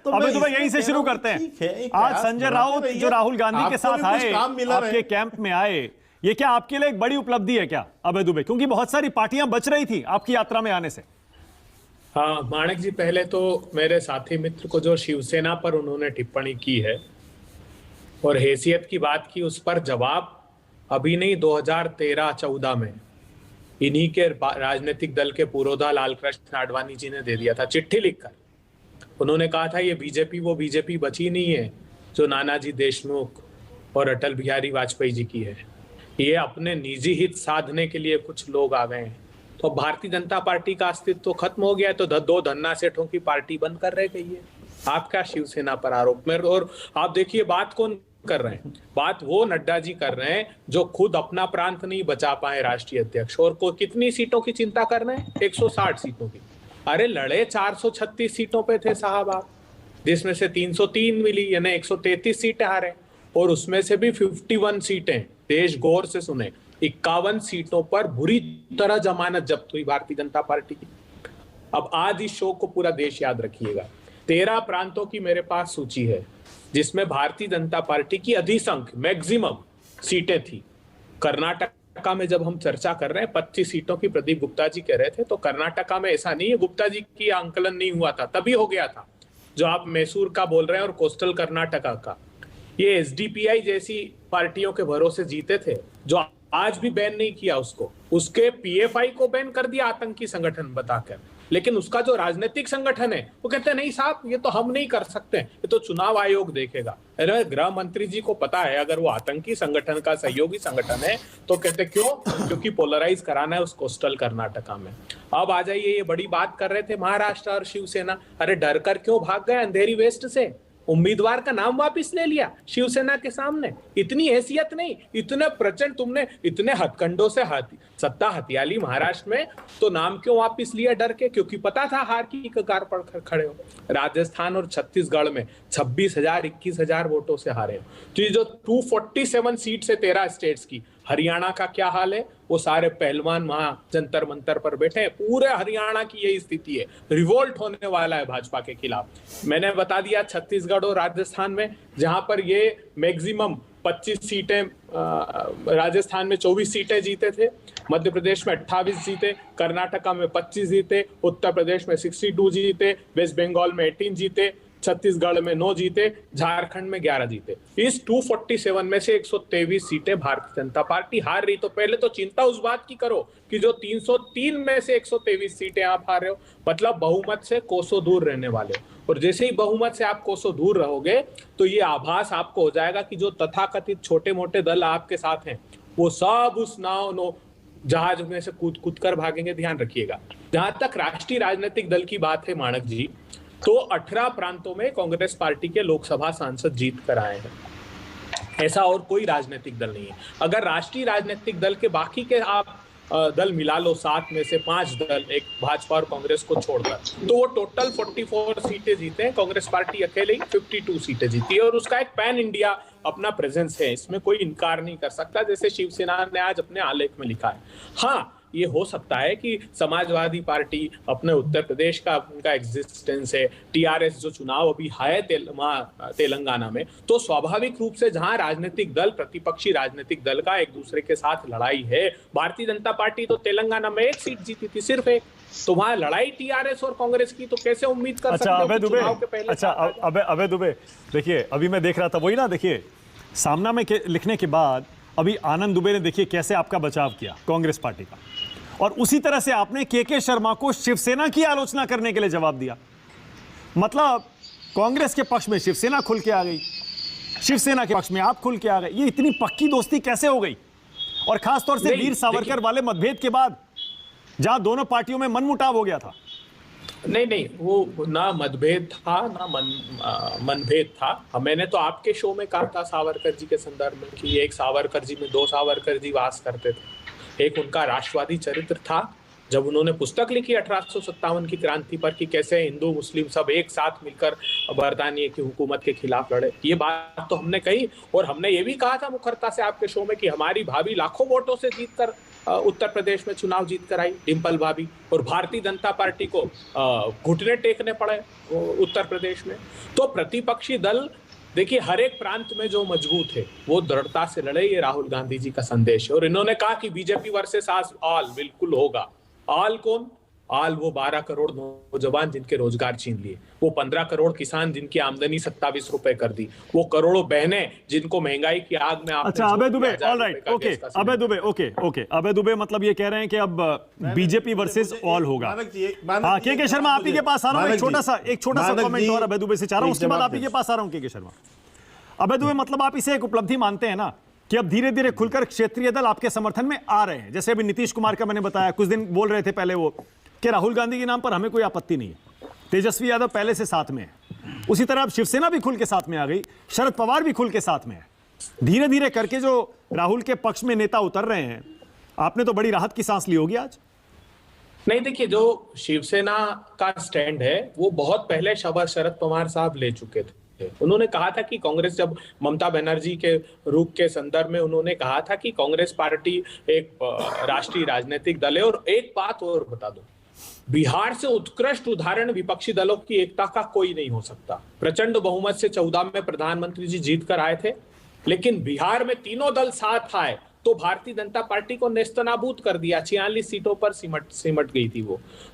तो अबे दुबे यहीं से शुरू करते हैं। आज संजय राउत जो राहुल गांधी के साथ आए, आपके कैंप में आए, ये क्या आपके लिए एक बड़ी उपलब्धि है क्या अबे दुबे? क्योंकि बहुत सारी पार्टियां बच रही थी आपकी यात्रा में आने से। हाँ माणक जी, पहले तो मेरे साथी मित्र को जो शिवसेना पर उन्होंने टिप्पणी की है और हैसियत की बात की, उस पर जवाब अभी नहीं 2013-14 में इन्हीं के राजनीतिक दल के पुरोधा लालकृष्ण आडवाणी जी ने दे दिया था चिट्ठी लिखकर। उन्होंने कहा था ये बीजेपी वो बीजेपी बची नहीं है जो नानाजी देशमुख और अटल बिहारी वाजपेयी जी की है। ये अपने निजी हित साधने के लिए कुछ लोग आ गए हैं। तो भारतीय जनता पार्टी का अस्तित्व खत्म हो गया है, तो दो धन्ना सेठों की पार्टी बंद कर रहे गई है। आप क्या शिवसेना पर आरोप में? और आप देखिए बात कौन कर रहे हैं? बात वो नड्डा जी कर रहे हैं जो खुद अपना प्रांत नहीं बचा पाए राष्ट्रीय अध्यक्ष, और को कितनी सीटों की चिंता कर रहे हैं? 160 सीटों की। अरे लड़े 436 सीटों पे थे साहब आप, जिसमें से 303 मिली, यानी 133 सीटें हारे, और उसमें से भी 51 सीटें, देश गौर से सुने, 51 सीटों पर बुरी तरह जमानत जब्त हुई भारतीय जनता पार्टी की। अब आज इस शो को पूरा देश याद रखिएगा। 13 प्रांतों की मेरे पास सूची है जिसमें भारतीय जनता पार्टी की अधिसंख्य मैक्सिमम सीटें थी। कर्नाटका में जब हम चर्चा कर रहे हैं 25 सीटों की प्रदीप गुप्ता जी कह रहे थे, तो कर्नाटका में ऐसा नहीं है गुप्ता जी की आंकलन नहीं हुआ था, तभी हो गया था जो आप मैसूर का बोल रहे हैं और कोस्टल कर्नाटका का। ये एसडीपीआई जैसी पार्टियों के भरोसे जीते थे, जो आज भी बैन नहीं किया उसको, उसके पीएफआई को बैन कर दिया आतंकी संगठन बताकर, लेकिन उसका जो राजनीतिक संगठन है वो कहते हैं नहीं साहब ये तो हम नहीं कर सकते, ये तो चुनाव आयोग देखेगा। अरे गृह मंत्री जी को पता है अगर वो आतंकी संगठन का सहयोगी संगठन है तो कहते क्यों? क्योंकि पोलराइज कराना है उस कोस्टल कर्नाटका में। अब आ जाइए, ये बड़ी बात कर रहे थे महाराष्ट्र और शिवसेना, अरे डर कर क्यों भाग गए अंधेरी वेस्ट से? उम्मीदवार का नाम वापस ले लिया शिवसेना के सामने। इतनी हैसियत नहीं, इतने प्रचंड तुमने इतने हथकंडों से सत्ता हथियाली महाराष्ट्र में, तो नाम क्यों वापस लिया? डर के, क्योंकि पता था हार की कगार पर खड़े हो। राजस्थान और छत्तीसगढ़ में 26,000 21,000 वोटों से हारे हो। तो ये जो 247 सीट से 13 स्टेट्स की, हरियाणा का क्या हाल है? वो सारे पहलवान वहां जंतर मंतर पर बैठे हैं। पूरे हरियाणा की यही स्थिति है, रिवोल्ट होने वाला है भाजपा के खिलाफ। मैंने बता दिया छत्तीसगढ़ और राजस्थान में, जहां पर ये मैक्सिमम 25 सीटें, राजस्थान में 24 सीटें जीते थे, मध्य प्रदेश में 28 जीते, कर्नाटका में 25 जीते, उत्तर प्रदेश में 62 जीते, वेस्ट बंगाल में 18 जीते, छत्तीसगढ़ में 9 जीते, झारखंड में 11 जीते। इस 247 में से 123 सीटें भारतीय जनता पार्टी हार रही। तो पहले तो चिंता उस बात की करो कि जो 303 में से 123 सीटें आप हार रहे हो, मतलब बहुमत से कोसों दूर रहने वाले हो। और जैसे ही बहुमत से आप कोसों दूर रहोगे तो ये आभास आपको हो जाएगा कि जो तथाकथित छोटे मोटे दल आपके साथ हैं वो सब उस जहाज में से कूद कर भागेंगे। ध्यान रखिएगा, जहां तक राष्ट्रीय राजनीतिक दल की बात है माणक जी, तो 18 प्रांतों में कांग्रेस पार्टी के लोकसभा सांसद जीत कर आए हैं। ऐसा और कोई राजनीतिक दल नहीं है। अगर राष्ट्रीय राजनीतिक दल के बाकी के आप दल मिला लो, 7 में से 5 दल, एक भाजपा और कांग्रेस को छोड़कर, तो वो टोटल 44 सीटें जीते हैं। कांग्रेस पार्टी अकेले ही 52 सीटें जीती है, और उसका एक पैन इंडिया अपना प्रेजेंस है, इसमें कोई इनकार नहीं कर सकता, जैसे शिवसेना ने आज अपने आलेख में लिखा है। हाँ, ये हो सकता है कि समाजवादी पार्टी अपने उत्तर प्रदेश का उनका एग्जिस्टेंस है, टीआरएस जो चुनाव अभी है तेलंगाना में, तो स्वाभाविक रूप से जहां राजनीतिक दल, प्रतिपक्षी राजनीतिक दल का एक दूसरे के साथ लड़ाई है, भारतीय जनता पार्टी तो तेलंगाना में 1 सीट जीती थी, सिर्फ 1, तो वहां लड़ाई टीआरएस और कांग्रेस की, तो कैसे उम्मीद कर सकते हो चुनाव के पहले? अच्छा अबे दुबे, देखिए अभी मैं देख रहा था वही ना, देखिए सामना में लिखने के बाद अभी आनंद दुबे ने देखिए कैसे आपका बचाव किया कांग्रेस पार्टी का, और उसी तरह से आपने के शर्मा को शिवसेना की आलोचना करने के लिए जवाब दिया। मतलब कांग्रेस के पक्ष में शिवसेना खुल के आ गई, शिवसेना के पक्ष में आप खुल के आ गए। ये इतनी पक्की दोस्ती कैसे हो गई? और खासतौर से वीर सावरकर वाले मतभेद के बाद, जहां दोनों पार्टियों में मनमुटाव हो गया था। नहीं, वो ना मतभेद था ना मनभेद था। मैंने तो आपके शो में कहा था सावरकर जी के संदर्भ में कि एक सावरकर जी में 2 सावरकर जी वास करते थे। एक उनका राष्ट्रवादी चरित्र था, जब उन्होंने पुस्तक लिखी 1857 की क्रांति पर कि कैसे हिंदू मुस्लिम सब एक साथ मिलकर बरतानिया की हुकूमत के खिलाफ लड़े। ये बात तो हमने कही, और हमने ये भी कहा था मुखरता से आपके शो में कि हमारी भाभी लाखों वोटों से जीतकर उत्तर प्रदेश में चुनाव जीत कर आई डिम्पल भाभी, और भारतीय जनता पार्टी को घुटने टेकने पड़े उत्तर प्रदेश में। तो प्रतिपक्षी दल देखिए हर एक प्रांत में जो मजबूत है वो दृढ़ता से लड़े, ये राहुल गांधी जी का संदेश है। और इन्होंने कहा कि बीजेपी वर्सेस ऑल बिल्कुल होगा। ऑल कौन? ऑल वो 12 करोड़ नौजवान जिनके रोजगार छीन लिए, वो 15 करोड़ किसान जिनकी आमदनी 27 रुपए कर दी, वो करोड़ों बहनें जिनको महंगाई की आग में आपने अच्छा अभय दुबे, 1000 ऑल राइट, रुपए का ओके गैस का अभय दुबे, ओके अभय दुबे, मतलब ये कह रहे हैं कि अब बीजेपी वर्सेस ऑल होगा। हाँ के शर्मा आप ही के पास आ रहा हूँ, एक छोटा सा कमेंट और अभय दुबे से चाह रहा हूँ, उसके बाद आप ही के पास आ रहा हूँ के शर्मा। अभय दुबे, मतलब आप इसे एक उपलब्धि मानते हैं ना कि अब धीरे धीरे खुलकर क्षेत्रीय दल आपके समर्थन में आ रहे हैं? जैसे अभी नीतीश कुमार का मैंने बताया, कुछ दिन बोल रहे थे पहले वो कि राहुल गांधी के नाम पर हमें कोई आपत्ति नहीं है, तेजस्वी यादव पहले से साथ में है। उसी तरह अब शिवसेना भी खुल के साथ में आ गई, शरद पवार भी खुल के साथ में है। धीरे धीरे करके जो राहुल के पक्ष में नेता उतर रहे हैं, आपने तो बड़ी राहत की सांस ली होगी आज। नहीं देखिए, जो शिवसेना का स्टैंड है वो बहुत पहले शरद पवार साहब ले चुके थे। उन्होंने कहा था कि कांग्रेस, जब ममता बनर्जी के रुख के संदर्भ में उन्होंने कहा था कि कांग्रेस पार्टी एक राष्ट्रीय राजनीतिक दल है। और एक बात और बता दो, बिहार से उत्कृष्ट उदाहरण विपक्षी दलों की एकता का कोई नहीं हो सकता। प्रचंड बहुमत से 14 में प्रधानमंत्री जी जीत कर आए थे, लेकिन बिहार में तीनों दल साथ आए तो भारतीय जनता पार्टी को नेस्तनाबूद कर दिया, 46 सीटों पर सिमट गई थी वो।